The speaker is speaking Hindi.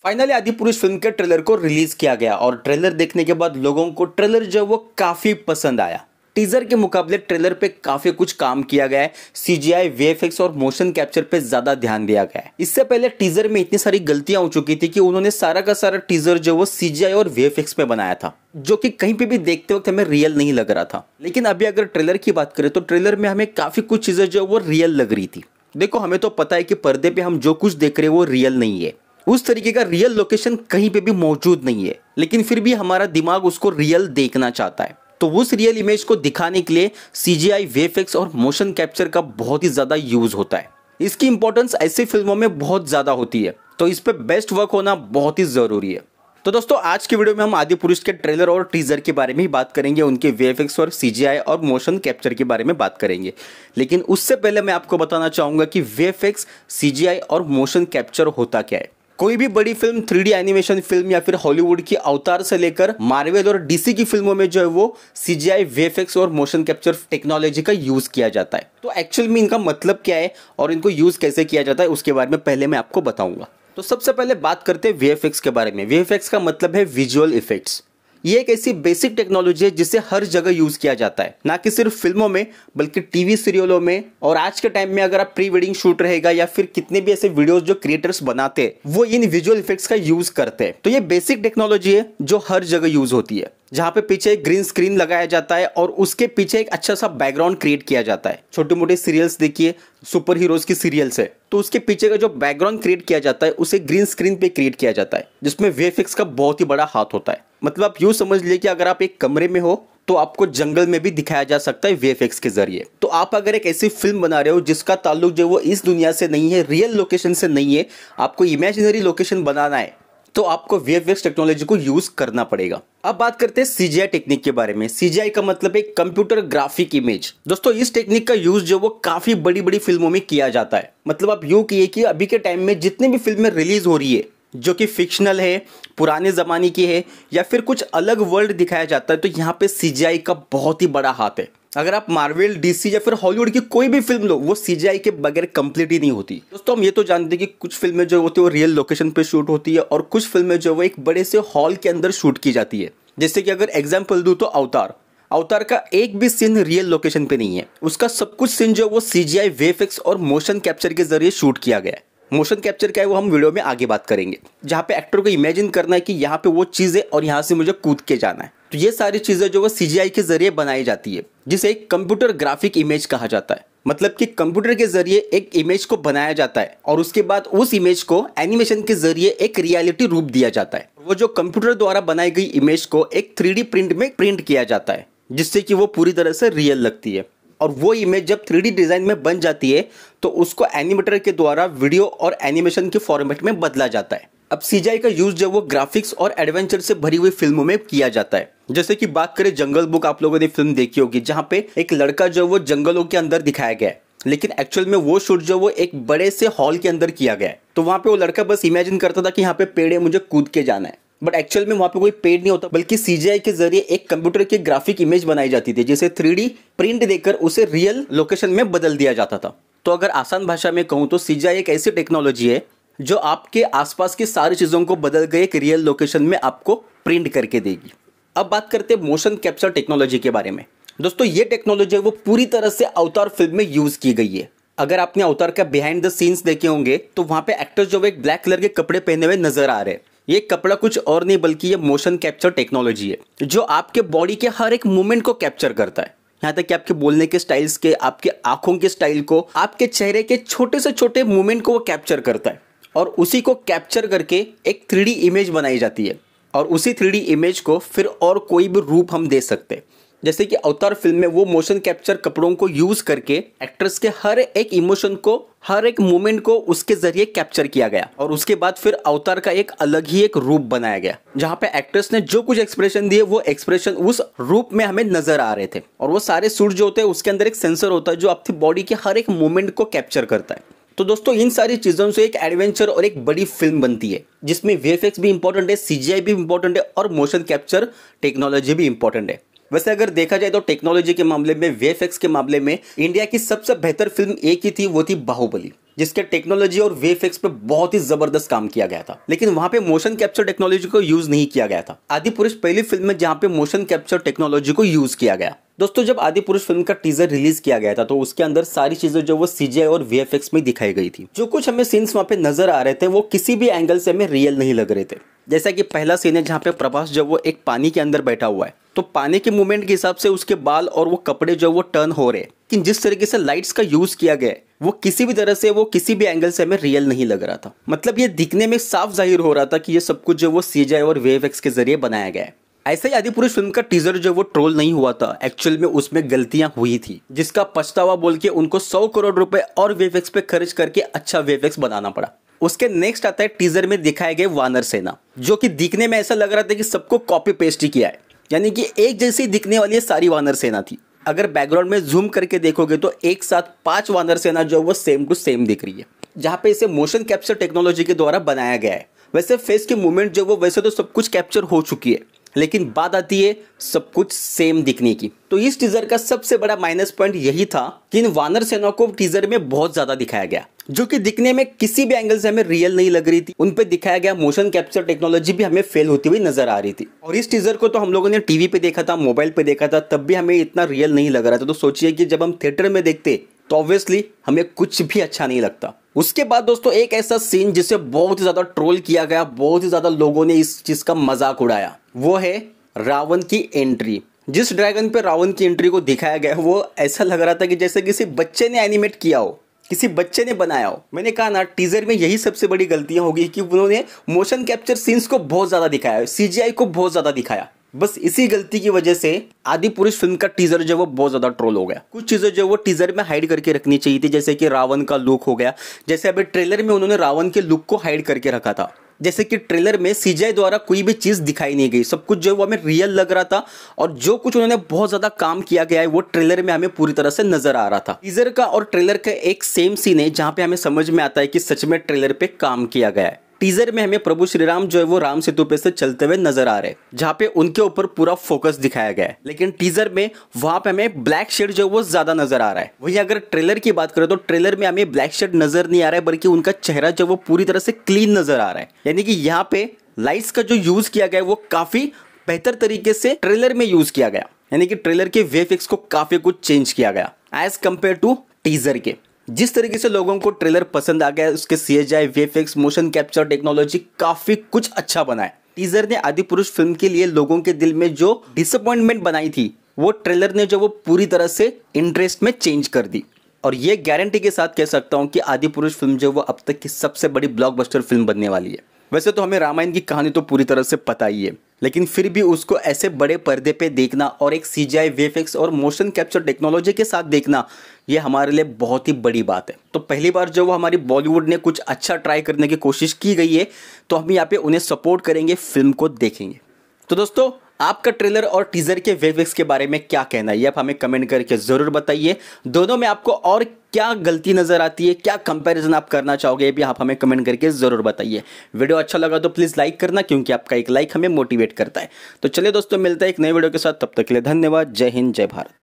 फाइनली आदिपुरुष फिल्म के ट्रेलर को रिलीज किया गया और ट्रेलर देखने के बाद लोगों को ट्रेलर जो वो काफी पसंद आया। टीजर के मुकाबले ट्रेलर पे काफी कुछ काम किया गया है। सीजीआई, वीएफएक्स और मोशन कैप्चर पे ज्यादा ध्यान दिया गया है। इससे पहले टीजर में इतनी सारी गलतियां हो चुकी थी कि उन्होंने सारा का सारा टीजर जो वो सीजीआई और वीएफएक्स पे बनाया था, जो कि कहीं पे भी देखते वक्त हमें रियल नहीं लग रहा था। लेकिन अभी अगर ट्रेलर की बात करें तो ट्रेलर में हमें काफी कुछ चीजें जो वो रियल लग रही थी। देखो, हमें तो पता है कि पर्दे पे हम जो कुछ देख रहे हैं वो रियल नहीं है, उस तरीके का रियल लोकेशन कहीं पे भी मौजूद नहीं है, लेकिन फिर भी हमारा दिमाग उसको रियल देखना चाहता है। तो उस रियल इमेज को दिखाने के लिए सीजीआई, वीएफएक्स और मोशन कैप्चर का बहुत ही ज्यादा यूज होता है। इसकी इंपॉर्टेंस ऐसी फिल्मों में बहुत ज्यादा होती है, तो इस पे बेस्ट वर्क होना बहुत ही जरूरी है। तो दोस्तों, आज की वीडियो में हम आदिपुरुष के ट्रेलर और टीजर के बारे में ही बात करेंगे, उनके वीएफएक्स और सीजीआई और मोशन कैप्चर के बारे में बात करेंगे। लेकिन उससे पहले मैं आपको बताना चाहूंगा कि वीएफएक्स, सीजीआई और मोशन कैप्चर होता क्या है। कोई भी बड़ी फिल्म, 3D एनिमेशन फिल्म या फिर हॉलीवुड की अवतार से लेकर मार्वल और डीसी की फिल्मों में जो है वो सीजीआई, वीएफएक्स और मोशन कैप्चर टेक्नोलॉजी का यूज किया जाता है। तो एक्चुअल में इनका मतलब क्या है और इनको यूज कैसे किया जाता है उसके बारे में पहले मैं आपको बताऊंगा। तो सबसे पहले बात करते हैं वीएफएक्स के बारे में। वीएफएक्स का मतलब है विजुअल इफेक्ट्स। ये एक ऐसी बेसिक टेक्नोलॉजी है जिसे हर जगह यूज किया जाता है, ना कि सिर्फ फिल्मों में बल्कि टीवी सीरियलों में। और आज के टाइम में अगर आप प्री वेडिंग शूट रहेगा या फिर कितने भी ऐसे वीडियोस जो क्रिएटर्स बनाते हैं वो इन विजुअल इफेक्ट्स का यूज करते हैं। तो ये बेसिक टेक्नोलॉजी है जो हर जगह यूज होती है, जहां पे पीछे एक ग्रीन स्क्रीन लगाया जाता है और उसके पीछे एक अच्छा सा बैकग्राउंड क्रिएट किया जाता है। छोटे मोटे सीरियल्स देखिए, सुपर हीरोज की सीरियल्स है, तो उसके पीछे का जो बैकग्राउंड क्रिएट किया जाता है उसे ग्रीन स्क्रीन पे क्रिएट किया जाता है, जिसमें वीएफएक्स का बहुत ही बड़ा हाथ होता है। मतलब आप यूं समझ लीजिए कि अगर आप एक कमरे में हो तो आपको जंगल में भी दिखाया जा सकता है वीएफएक्स के जरिए। तो आप अगर एक ऐसी फिल्म बना रहे हो जिसका ताल्लुक जो वो इस दुनिया से नहीं है, रियल लोकेशन से नहीं है, आपको इमेजिनरी लोकेशन बनाना है, तो आपको वीएफएक्स टेक्नोलॉजी को यूज करना पड़ेगा। अब बात करते हैं सीजीआई टेक्निक के बारे में। सीजीआई का मतलब है कंप्यूटर ग्राफिक इमेज। दोस्तों, इस टेक्निक का यूज जो वो काफी बड़ी बड़ी फिल्मों में किया जाता है। मतलब आप यूं किए कि अभी के टाइम में जितने भी फिल्में रिलीज हो रही है जो कि फिक्शनल है, पुराने जमाने की है या फिर कुछ अलग वर्ल्ड दिखाया जाता है, तो यहाँ पे सीजीआई का बहुत ही बड़ा हाथ है। अगर आप मार्वल, डीसी या फिर हॉलीवुड की कोई भी फिल्म लो, वो सीजीआई के बगैर कंप्लीट ही नहीं होती। दोस्तों, हम ये तो जानते हैं कि कुछ फिल्में जो होती है वो रियल लोकेशन पे शूट होती है और कुछ फिल्में जो वो एक बड़े से हॉल के अंदर शूट की जाती है। जैसे कि अगर एग्जाम्पल दूं तो अवतार का एक भी सीन रियल लोकेशन पे नहीं है। उसका सब कुछ सीन जो वो सीजीआई, वीएफएक्स और मोशन कैप्चर के जरिए शूट किया गया है। मोशन कैप्चर क्या है वो हम वीडियो में आगे बात करेंगे, जहाँ पे एक्टर को इमेजिन करना है कि यहाँ पे वो चीज़ है और यहाँ से मुझे कूद के जाना है। तो ये सारी चीज़ें जो वो सीजीआई के जरिए बनाई जाती है, जिसे एक कंप्यूटर ग्राफिक इमेज कहा जाता है। मतलब कि कंप्यूटर के जरिए एक इमेज को बनाया जाता है और उसके बाद उस इमेज को एनिमेशन के जरिए एक रियलिटी रूप दिया जाता है। वो जो कंप्यूटर द्वारा बनाई गई इमेज को एक 3D प्रिंट में प्रिंट किया जाता है, जिससे कि वो पूरी तरह से रियल लगती है। और वो इमेज जब 3D डिजाइन में बन जाती है तो उसको एनिमेटर के द्वारा वीडियो और एनिमेशन के फॉर्मेट में बदला जाता है। अब सीजीआई का यूज जब वो ग्राफिक्स और एडवेंचर से भरी हुई फिल्मों में किया जाता है। जैसे कि बात करें जंगल बुक, आप लोगों ने फिल्म देखी होगी, जहाँ पे एक लड़का जो वो जंगलों के अंदर दिखाया गया है, लेकिन एक्चुअल में वो शूट जो वो एक बड़े से हॉल के अंदर किया गया है। तो वहाँ पे वो लड़का बस इमेजिन करता था कि यहाँ पे पेड़ है, मुझे कूद के जाना है, बट एक्चुअल में वहाँ पे कोई पेड़ नहीं होता, बल्कि सीजीआई के जरिए एक कंप्यूटर की ग्राफिक इमेज बनाई जाती थी, जिसे 3D प्रिंट देकर उसे रियल लोकेशन में बदल दिया जाता था। तो अगर आसान भाषा में कहूँ तो सीजीआई एक ऐसी टेक्नोलॉजी है जो आपके आसपास की सारी चीज़ों को बदल के एक रियल लोकेशन में आपको प्रिंट करके देगी। अब बात करते हैं मोशन कैप्चर टेक्नोलॉजी के बारे में। दोस्तों, ये टेक्नोलॉजी वो पूरी तरह से अवतार फिल्म में यूज की गई है। अगर आपने अवतार का बिहाइंड द सीन्स देखे होंगे तो वहाँ पे एक्टर्स जो एक ब्लैक कलर के कपड़े पहने हुए नजर आ रहे हैं। ये कपड़ा कुछ और नहीं बल्कि ये मोशन कैप्चर टेक्नोलॉजी है, जो आपके बॉडी के हर एक मूवमेंट को कैप्चर करता है। यहाँ तक कि आपके बोलने के स्टाइल्स के, आपके आंखों के स्टाइल को, आपके चेहरे के छोटे से छोटे मूवमेंट को वो कैप्चर करता है और उसी को कैप्चर करके एक 3D इमेज बनाई जाती है और उसी 3D इमेज को फिर और कोई भी रूप हम दे सकते हैं। जैसे कि अवतार फिल्म में वो मोशन कैप्चर कपड़ों को यूज करके एक्टर्स के हर एक इमोशन को, हर एक मोमेंट को उसके जरिए कैप्चर किया गया और उसके बाद फिर अवतार का एक अलग ही एक रूप बनाया गया, जहाँ पे एक्टर्स ने जो कुछ एक्सप्रेशन दिए वो एक्सप्रेशन उस रूप में हमें नजर आ रहे थे। और वो सारे सूट जो होते हैं उसके अंदर एक सेंसर होता है जो आपकी बॉडी के हर एक मोमेंट को कैप्चर करता है। तो दोस्तों, इन सारी चीजों से एक एडवेंचर और एक बड़ी फिल्म बनती है, जिसमें वीएफएक्स भी इंपॉर्टेंट है, सीजीआई भी इंपॉर्टेंट है और मोशन कैप्चर टेक्नोलॉजी भी इंपॉर्टेंट है। वैसे अगर देखा जाए तो टेक्नोलॉजी के मामले में, वीएफएक्स के मामले में इंडिया की सबसे बेहतर फिल्म एक ही थी, वो थी बाहुबली, जिसके टेक्नोलॉजी और वीएफएक्स पे बहुत ही जबरदस्त काम किया गया था, लेकिन वहां पे मोशन कैप्चर टेक्नोलॉजी को यूज नहीं किया गया था। आदिपुरुष पहली फिल्म है जहां पे मोशन कैप्चर टेक्नोलॉजी को यूज किया गया। दोस्तों जब आदिपुरुष फिल्म का टीजर रिलीज किया गया था तो उसके अंदर सारी चीजें जो वो सीजीआई और वीएफएक्स में दिखाई गई थी। जो कुछ हमें सीन्स वहां पे नजर आ रहे थे वो किसी भी एंगल से हमें रियल नहीं लग रहे थे। जैसा कि पहला सीन है जहाँ पे प्रभास जो वो एक पानी के अंदर बैठा हुआ है, तो पानी के मूवमेंट के हिसाब से उसके बाल और वो कपड़े जो वो टर्न हो रहे हैं, लेकिन जिस तरीके से लाइट्स का यूज किया गया है वो किसी भी तरह से वो किसी भी एंगल से हमें रियल नहीं लग रहा था। मतलब ये दिखने में साफ जाहिर हो रहा था कि ये सब कुछ जो वो सीजीआई और वीएफएक्स के जरिए बनाया गया है। ऐसे ही आदिपुरुष फिल्म का टीजर जो वो ट्रोल नहीं हुआ था, एक्चुअल में उसमें गलतियां हुई थी, जिसका पछतावा बोल के उनको 100 करोड़ रुपए और वीएफएक्स पे खर्च करके अच्छा वीएफएक्स बनाना पड़ा। उसके नेक्स्ट आता है टीजर में दिखाए गए वानर सेना, जो कि दिखने में ऐसा लग रहा था कि सबको कॉपी पेस्ट ही किया है, यानी कि एक जैसी दिखने वाली सारी वानर सेना थी। अगर बैकग्राउंड में जूम करके देखोगे तो एक साथ 5 वानर सेना जो वो सेम टू सेम दिख रही है, जहाँ पे इसे मोशन कैप्चर टेक्नोलॉजी के द्वारा बनाया गया है। वैसे फेस की मूवमेंट जो वो वैसे तो सब कुछ कैप्चर हो चुकी है, लेकिन बात आती है सब कुछ सेम दिखने की। तो इस टीजर का सबसे बड़ा माइनस पॉइंट यही था कि इन वानर सेना को टीजर में बहुत ज्यादा दिखाया गया, जो कि दिखने में किसी भी एंगल से हमें रियल नहीं लग रही थी। उन पे दिखाया गया मोशन कैप्चर टेक्नोलॉजी भी हमें फेल होती हुई नजर आ रही थी। और इस टीजर को तो हम लोगों ने टीवी पे देखा था, मोबाइल पे देखा था, तब भी हमें इतना रियल नहीं लग रहा था। तो सोचिए कि जब हम थिएटर में देखते तो ऑब्वियसली हमें कुछ भी अच्छा नहीं लगता। उसके बाद दोस्तों एक ऐसा सीन जिसे बहुत ही ज्यादा ट्रोल किया गया, बहुत ही ज्यादा लोगों ने इस चीज का मजाक उड़ाया, वो है रावण की एंट्री। जिस ड्रैगन पे रावण की एंट्री को दिखाया गया वो ऐसा लग रहा था कि जैसे किसी बच्चे ने एनिमेट किया हो, किसी बच्चे ने बनाया हो। मैंने कहा ना, टीजर में यही सबसे बड़ी गलतियां होगी कि उन्होंने मोशन कैप्चर सीन्स को बहुत ज्यादा दिखाया, सीजीआई को बहुत ज्यादा दिखाया। बस इसी गलती की वजह से आदिपुरुष फिल्म का टीजर जो वो बहुत ज्यादा ट्रोल हो गया। कुछ चीजें जो वो टीजर में हाइड करके रखनी चाहिए थी, जैसे कि रावण का लुक हो गया। जैसे अभी ट्रेलर में उन्होंने रावण के लुक को हाइड करके रखा था, जैसे कि ट्रेलर में सीजीआई द्वारा कोई भी चीज दिखाई नहीं गई, सब कुछ जो वो हमें रियल लग रहा था। और जो कुछ उन्होंने बहुत ज्यादा काम किया गया है वो ट्रेलर में हमें पूरी तरह से नजर आ रहा था। टीजर का और ट्रेलर का एक सेम सीन है जहां पे हमें समझ में आता है कि सच में ट्रेलर पे काम किया गया है। टीजर में हमें प्रभु श्री राम जो है वो राम सेतु पे से चलते हुए नजर आ रहे हैं, जहाँ पे उनके ऊपर पूरा फोकस दिखाया गया है। लेकिन टीजर में वहां पे हमें ब्लैक शेड जो वो ज्यादा नजर आ रहा है। वहीं अगर ट्रेलर की बात करें तो ट्रेलर में हमें ब्लैक शेड नजर नहीं आ रहा है, बल्कि उनका चेहरा जो वो पूरी तरह से क्लीन नजर आ रहा है। यानी कि यहाँ पे लाइट्स का जो यूज किया गया है वो काफी बेहतर तरीके से ट्रेलर में यूज किया गया, यानी कि ट्रेलर के वीएफएक्स को काफी कुछ चेंज किया गया एज कंपेयर टू टीजर के। जिस तरीके से लोगों को ट्रेलर पसंद आ गया, उसके CGI, VFX, motion capture technology काफी कुछ अच्छा बना है। टीजर ने आदिपुरुष फिल्म के लिए लोगों के दिल में जो डिसअपॉइंटमेंट बनाई थी वो ट्रेलर ने जो वो पूरी तरह से इंटरेस्ट में चेंज कर दी। और ये गारंटी के साथ कह सकता हूं कि आदिपुरुष फिल्म जो वो अब तक की सबसे बड़ी ब्लॉकबस्टर फिल्म बनने वाली है। वैसे तो हमें रामायण की कहानी तो पूरी तरह से पता ही है, लेकिन फिर भी उसको ऐसे बड़े पर्दे पे देखना और एक सीजीआई, वीएफएक्स और मोशन कैप्चर टेक्नोलॉजी के साथ देखना, ये हमारे लिए बहुत ही बड़ी बात है। तो पहली बार जब वो हमारी बॉलीवुड ने कुछ अच्छा ट्राई करने की कोशिश की गई है तो हम यहाँ पे उन्हें सपोर्ट करेंगे, फिल्म को देखेंगे। तो दोस्तों आपका ट्रेलर और टीजर के वीएफएक्स के बारे में क्या कहना है, ये आप हमें कमेंट करके जरूर बताइए। दोनों में आपको और क्या गलती नजर आती है, क्या कंपैरिजन आप करना चाहोगे, ये भी आप हमें कमेंट करके जरूर बताइए। वीडियो अच्छा लगा तो प्लीज लाइक करना, क्योंकि आपका एक लाइक हमें मोटिवेट करता है। तो चलिए दोस्तों, मिलता है एक नए वीडियो के साथ, तब तक के लिए धन्यवाद। जय हिंद, जय भारत।